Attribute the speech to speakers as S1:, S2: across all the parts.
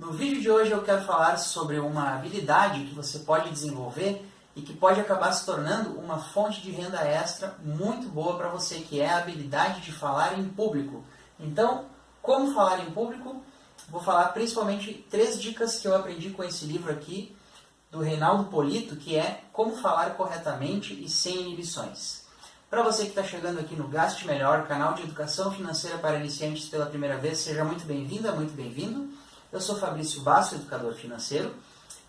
S1: No vídeo de hoje eu quero falar sobre uma habilidade que você pode desenvolver e que pode acabar se tornando uma fonte de renda extra muito boa para você, que é a habilidade de falar em público. Então, como falar em público? Vou falar principalmente 3 dicas que eu aprendi com esse livro aqui, do Reinaldo Polito, que é Como Falar Corretamente e Sem Inibições. Para você que está chegando aqui no Gaste Melhor, canal de educação financeira para iniciantes pela primeira vez, seja muito bem-vinda, muito bem-vindo. Eu sou Fabrício Basso, educador financeiro,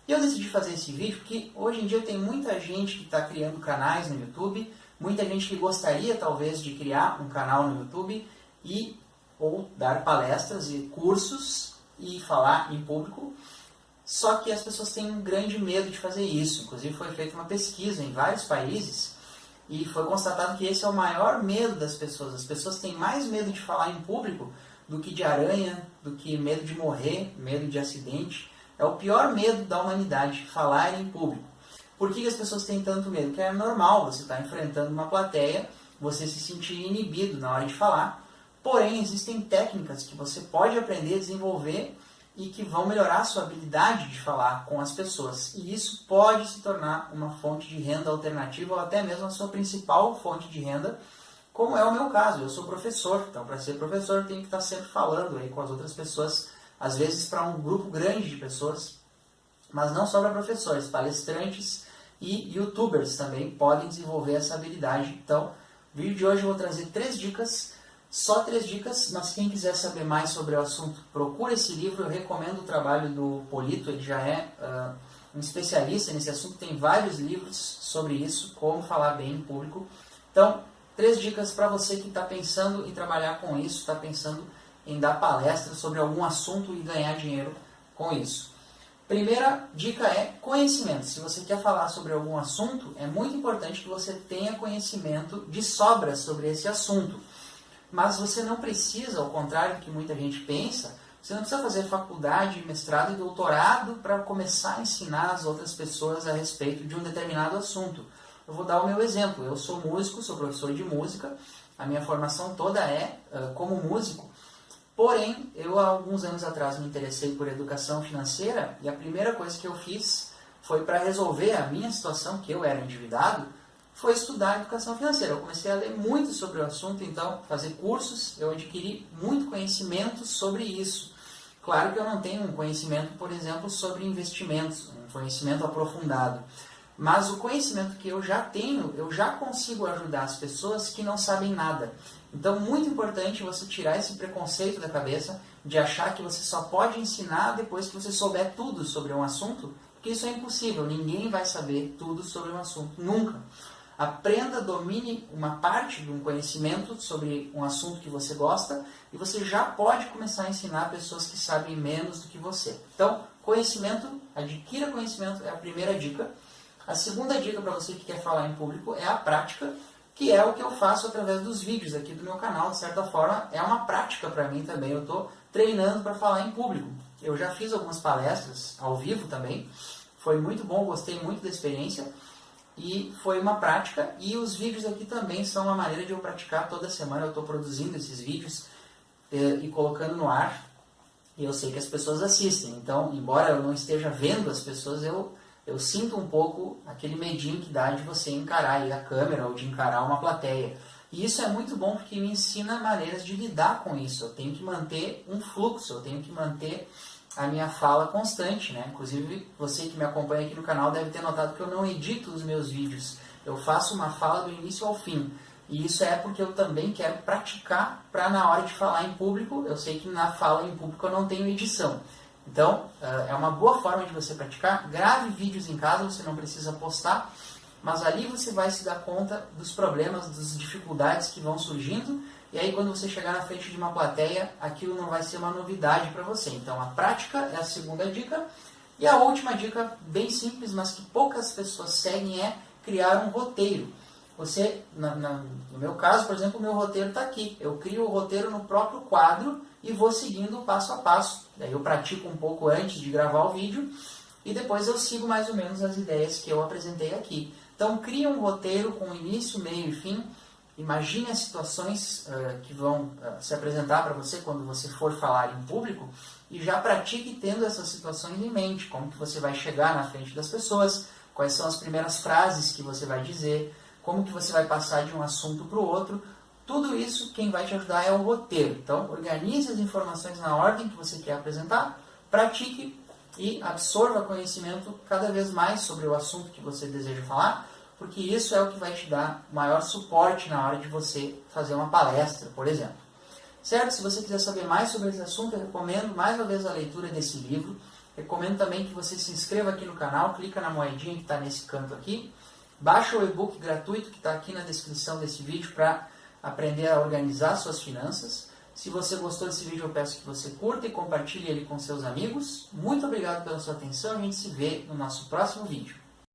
S1: e eu decidi fazer esse vídeo porque hoje em dia tem muita gente que está criando canais no YouTube, muita gente que gostaria talvez de criar um canal no YouTube ou dar palestras e cursos e falar em público, só que as pessoas têm um grande medo de fazer isso. Inclusive foi feita uma pesquisa em vários países e foi constatado que esse é o maior medo das pessoas. As pessoas têm mais medo de falar em público do que de aranha, do que medo de morrer, medo de acidente. É o pior medo da humanidade, falar em público. Por que as pessoas têm tanto medo? Porque é normal você estar enfrentando uma plateia, você se sentir inibido na hora de falar. Porém, existem técnicas que você pode aprender a desenvolver e que vão melhorar a sua habilidade de falar com as pessoas. E isso pode se tornar uma fonte de renda alternativa ou até mesmo a sua principal fonte de renda, como é o meu caso. Eu sou professor, então para ser professor eu tenho que estar sempre falando aí com as outras pessoas, às vezes para um grupo grande de pessoas, mas não só para professores, palestrantes e youtubers também podem desenvolver essa habilidade. Então, no vídeo de hoje eu vou trazer 3 dicas, só 3 dicas, mas quem quiser saber mais sobre o assunto, procura esse livro. Eu recomendo o trabalho do Polito, ele já é um especialista nesse assunto, tem vários livros sobre isso, como falar bem em público. Então, 3 dicas para você que está pensando em trabalhar com isso, está pensando em dar palestras sobre algum assunto e ganhar dinheiro com isso. Primeira dica é conhecimento. Se você quer falar sobre algum assunto, é muito importante que você tenha conhecimento de sobra sobre esse assunto. Mas você não precisa, ao contrário do que muita gente pensa, você não precisa fazer faculdade, mestrado e doutorado para começar a ensinar as outras pessoas a respeito de um determinado assunto. Eu vou dar o meu exemplo. Eu sou músico, sou professor de música, a minha formação toda é como músico. Porém, eu há alguns anos atrás me interessei por educação financeira e a primeira coisa que eu fiz foi para resolver a minha situação, que eu era endividado, foi estudar educação financeira. Eu comecei a ler muito sobre o assunto, então fazer cursos, eu adquiri muito conhecimento sobre isso. Claro que eu não tenho um conhecimento, por exemplo, sobre investimentos, um conhecimento aprofundado. Mas o conhecimento que eu já tenho, eu já consigo ajudar as pessoas que não sabem nada. Então, muito importante você tirar esse preconceito da cabeça de achar que você só pode ensinar depois que você souber tudo sobre um assunto, porque isso é impossível. Ninguém vai saber tudo sobre um assunto, nunca. Aprenda, domine uma parte de um conhecimento sobre um assunto que você gosta e você já pode começar a ensinar pessoas que sabem menos do que você. Então, conhecimento, adquira conhecimento é a primeira dica. A segunda dica para você que quer falar em público é a prática, que é o que eu faço através dos vídeos aqui do meu canal. De certa forma, é uma prática para mim também. Eu estou treinando para falar em público. Eu já fiz algumas palestras ao vivo também. Foi muito bom, gostei muito da experiência. E foi uma prática. E os vídeos aqui também são uma maneira de eu praticar. Toda semana eu estou produzindo esses vídeos e colocando no ar. E eu sei que as pessoas assistem. Então, embora eu não esteja vendo as pessoas, eu sinto um pouco aquele medinho que dá de você encarar aí a câmera ou de encarar uma plateia. E isso é muito bom porque me ensina maneiras de lidar com isso. Eu tenho que manter um fluxo, eu tenho que manter a minha fala constante, né? Inclusive, você que me acompanha aqui no canal deve ter notado que eu não edito os meus vídeos. Eu faço uma fala do início ao fim. E isso é porque eu também quero praticar para na hora de falar em público. Eu sei que na fala em público eu não tenho edição. Então, é uma boa forma de você praticar. Grave vídeos em casa, você não precisa postar, mas ali você vai se dar conta dos problemas, das dificuldades que vão surgindo, e aí quando você chegar na frente de uma plateia, aquilo não vai ser uma novidade para você. Então, a prática é a segunda dica. E a última dica, bem simples, mas que poucas pessoas seguem, é criar um roteiro. Você, no meu caso, por exemplo, o meu roteiro está aqui. Eu crio o roteiro no próprio quadro e vou seguindo passo a passo. Daí eu pratico um pouco antes de gravar o vídeo e depois eu sigo mais ou menos as ideias que eu apresentei aqui. Então, cria um roteiro com início, meio e fim Imagine as situações que vão se apresentar para você quando você for falar em público e já pratique tendo essas situações em mente, como que você vai chegar na frente das pessoas, quais são as primeiras frases que você vai dizer, como que você vai passar de um assunto para o outro. Tudo isso quem vai te ajudar é o roteiro. Então, organize as informações na ordem que você quer apresentar, pratique e absorva conhecimento cada vez mais sobre o assunto que você deseja falar, porque isso é o que vai te dar maior suporte na hora de você fazer uma palestra, por exemplo. Certo? Se você quiser saber mais sobre esse assunto, eu recomendo mais uma vez a leitura desse livro. Recomendo também que você se inscreva aqui no canal, clica na moedinha que está nesse canto aqui, baixa o e-book gratuito que está aqui na descrição desse vídeo para aprender a organizar suas finanças. Se você gostou desse vídeo, eu peço que você curta e compartilhe ele com seus amigos. Muito obrigado pela sua atenção, a gente se vê no nosso próximo vídeo.